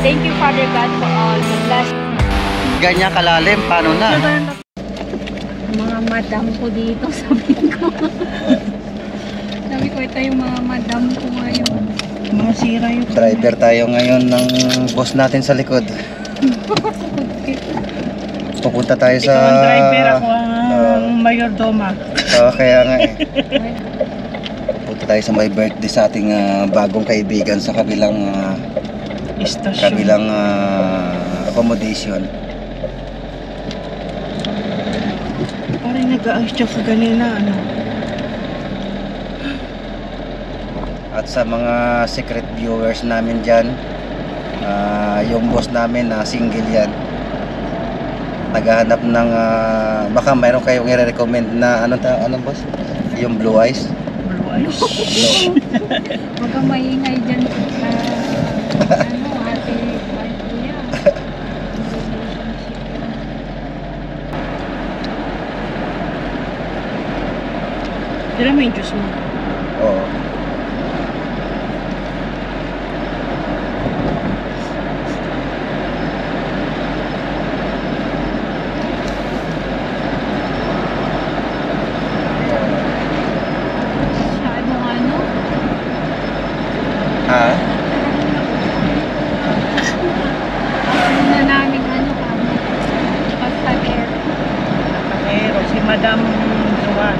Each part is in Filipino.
Thank you, Father God, for all the blessings. Ganyan kalalim, paano na? Mga madam ko dito, sabi ko. Sabi ko, ito yung mga madam ko ngayon. Mga sira yung Driver tayo ngayon ng boss natin sa likod. Pupunta tayo sa... Ikaw ang driver, ako ang mayordoma. Kaya nga eh. Pupunta tayo sa may birthday sa ating bagong kaibigan sa kabilang accommodation. Parang nag-aayos siya sa ganina, ano? At sa mga secret viewers namin dyan, yung boss namin na single yan, naghahanap ng baka mayroon kayong i-recommend na anong boss? Yung blue eyes? Blue eyes. Huwag kang maingay dyan. Tira mo yung juice mo. Oo. Masyadong ano? Ha? Ano na namin ano kami? Pasahero. Pero si Madam Joan.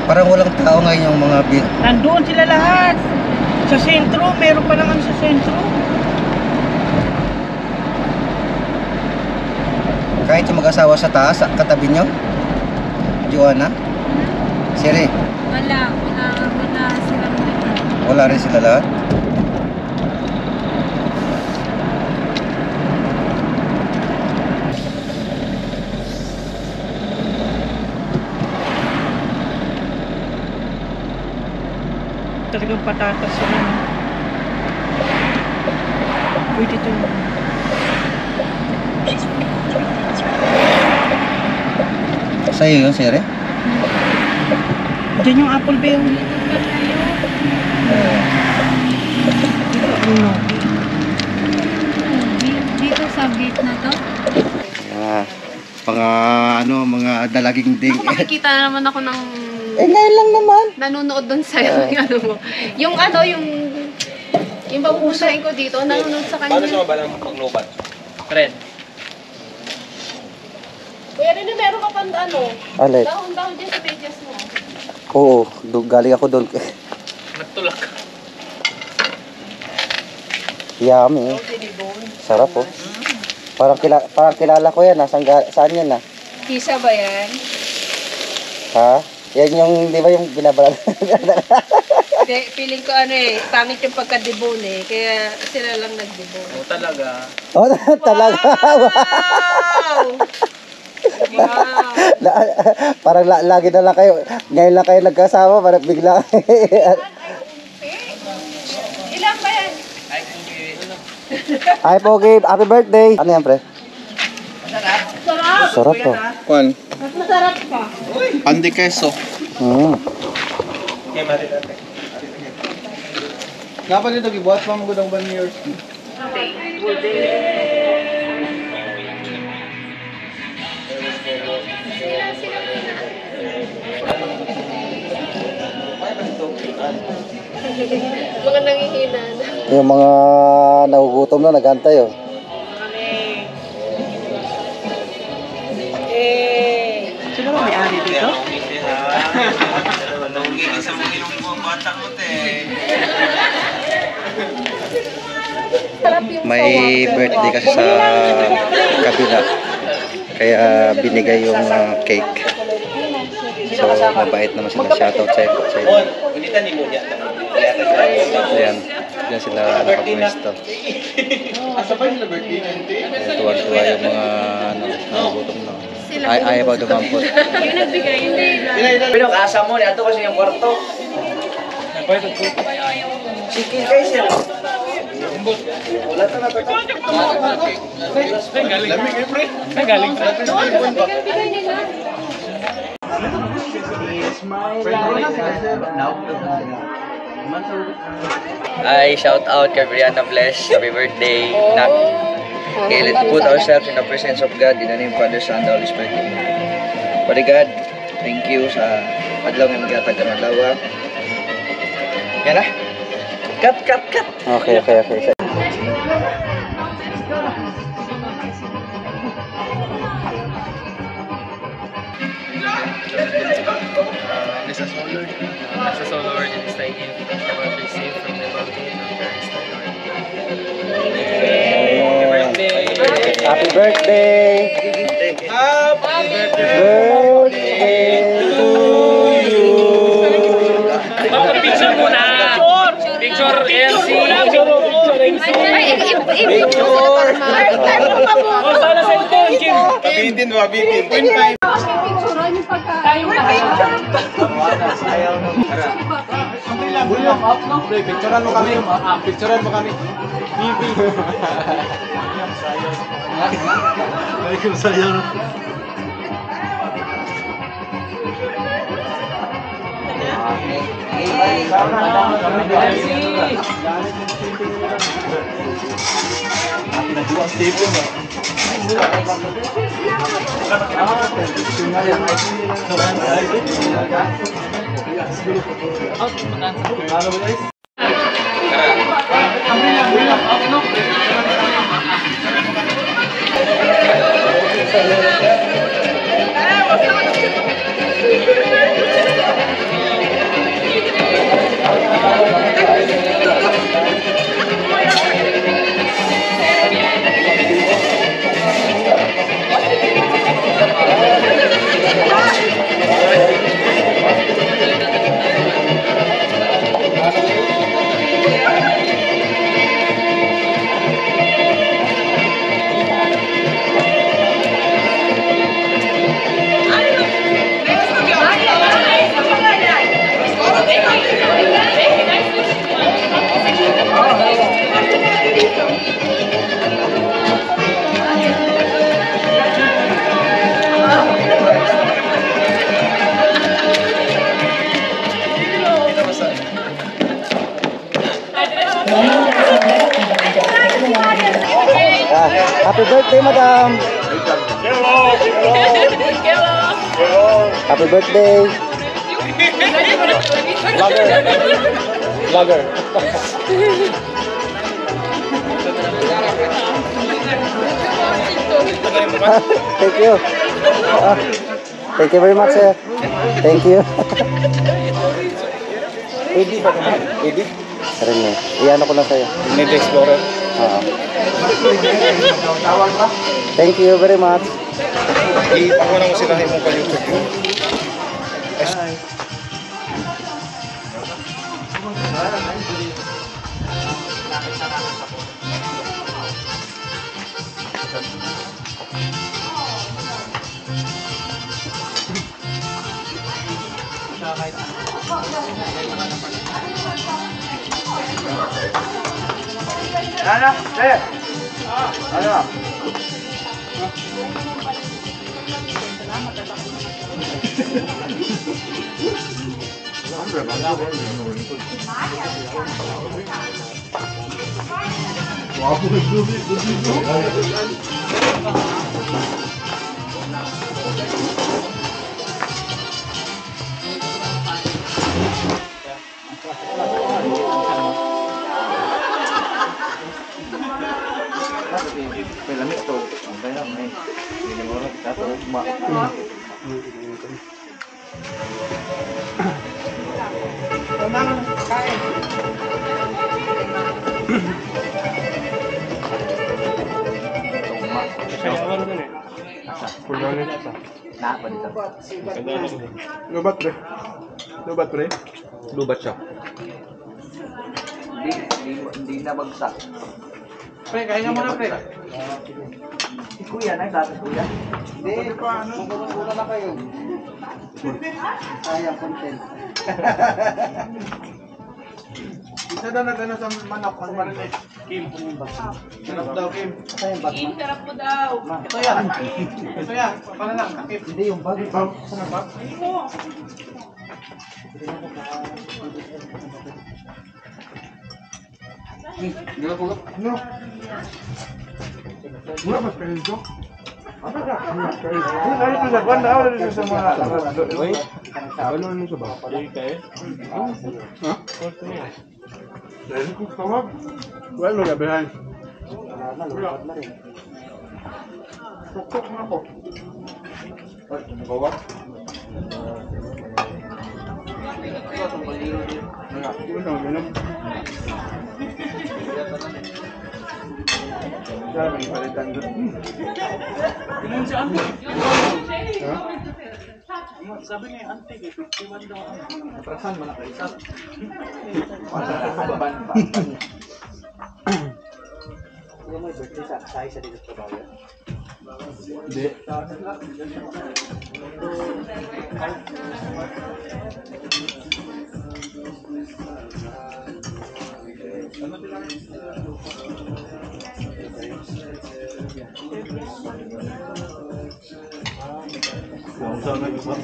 Parang walang tao ngayon yung mga Nandoon sila lahat. Sa sentro, meron pa naman sa sentro. kahit yung mag-asawa sa taas, katabi nyo? Joanna? Siri? Wala silang Wala rin sila lahat? Talagang patatas sila. Pwede ito. Sa'yo yun, Siri? Diyan yung apple ba yung... Ano? dito sa gate na to. Mga dalaging ding. Makikita na naman ako ng Ngayon lang naman. nanonood doon sa'yo. Yung ano mo. Yung babubusahin ko dito, nanonood sa kanya. Paano siya mabalang paglupat? Fred. Kuya Rene, meron ka pang ano? Alay. Dahon-dahon dyan sa pages mo. Oo, galing ako doon. Nagtulak. Yummy. Sarap oh. Parang kilala ko yan. Saan yan ah? Kisa ba yan? Ha? Yan yung, di ba yung binabalag? Feeling ko pangit yung pagka-debone eh. Kaya sila lang nag-debone. Oo talaga. Oh, talaga. Wow! Wow! Parang lagi na lang kayo. Ngayon lang kayo nagkasama. Parang bigla. Ilan ba yan? Ay, Pogi. Happy birthday. Ano yan, pre? Sarap! Sarap to. Kwan? Mas masarap pa. Pandi queso. Okay, mali natin. Dapat dito gibuhat pa mo gudang 1 years. Mga nangihina na. Yung mga nagugutom na, nagantay oh. Sino ba may-ari dito? May birthday kasi sa kabila. Kaya binigay yung cake. So, mabait naman sila. Shoutout sa inyo. Ayan. Diyan sila nakapwesto. Asabay sila birthday Tuwan-tuwa yung mga nagugutom na. Ayaw ba dumampot? Yung nagbigay, hindi. Pero kasa mo, niyato kasi yung kwarto. Chicken kayo siya. Lamig eh, pre. Ay, shout out kay Brianna Bless. Happy birthday, Nak. Okay, let's put ourselves in the presence of God in the name of Father, Son, and the Holy Spirit. Father God, thank you sa adlaw nga maghatag ng adlaw. Yan na. Cut. Okay. Nasa solo word in this thy gift, what receive from the bounty of Christ the Lord. Happy birthday! Happy birthday to you! Picture muna! Picture MC! Sana sa ito, Jim! Kabitin. Bulong up, no? Picturean mo kami. Picturean mo kami. Sayang. Happy birthday, madam! Happy birthday! Vlogger! Thank you! Thank you very much, sir! Thank you! Edit ba naman? Edit? Rin eh. Iyan ko lang sa'yo. Need Explorer. Thank you very much. Ako na mo sila imong pa-YouTube yun. Ano? Sir! Ano? Lamig to. Ang kaya may. Hindi mo rin kita to. Lubat pre. Lubat pre. Lubat siya. Hindi na bagsak. Pre, kaya nga muna, pre. Si Kuya, nagdatas Kuya? Hindi, paano? Magkukulang na kayo. Sayang content. Isa daw nag-ano sa manok, ang marinig. Kim, sarap daw, Kim. Kim, sarap mo daw. Ito yan. Ito yan. Paano lang, Kim? Hindi, yung bag. Bag? Saan ang bag? Ano? Mura mas ganito? Apa ka? Ano ito sa kwanda? Ano ito sa mga... Uy? Ano sa ba? Ha? Dahil kong tawag. Wala mo gabihan. Wala. Tuktok na ako. Ay, nagawa? Ano na, minum? Sabi, palitan doon. Ganun si Auntie. Ha? Sabi niya yung Auntie, 51 daw. Atrasan mo na kayo isa. Baban pa. Hindi mo yung birthday sa isa dito sa bayan? Hindi. Ang sana iba.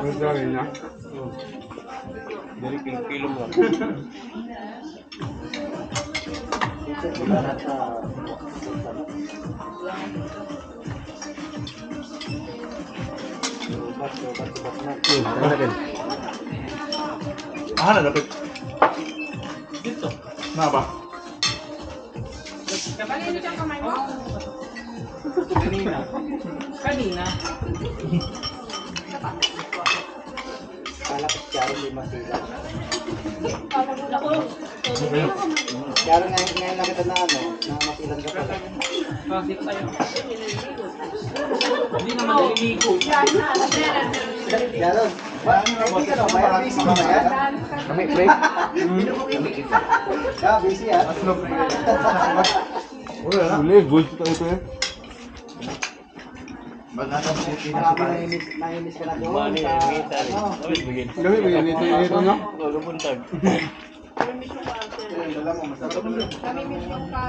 Ang dami niya. Dari kilo mo. Ah, na dapat. Dito. Na ba? Kanina dyan kamay mo? Kanina. Kanina. Kalapit Charo lima sila. Ako. Charo ngayon nakita na ano, na masilan ka pala. Dito tayo. Hindi naman naliligo. Charo, hindi ka na, may busy ka ba yan? Kami break? Ah, busy ah. Wala, good ito eh. Nainis ka na doon. Mani, Kami bigyan ito no? Kami mismo ka.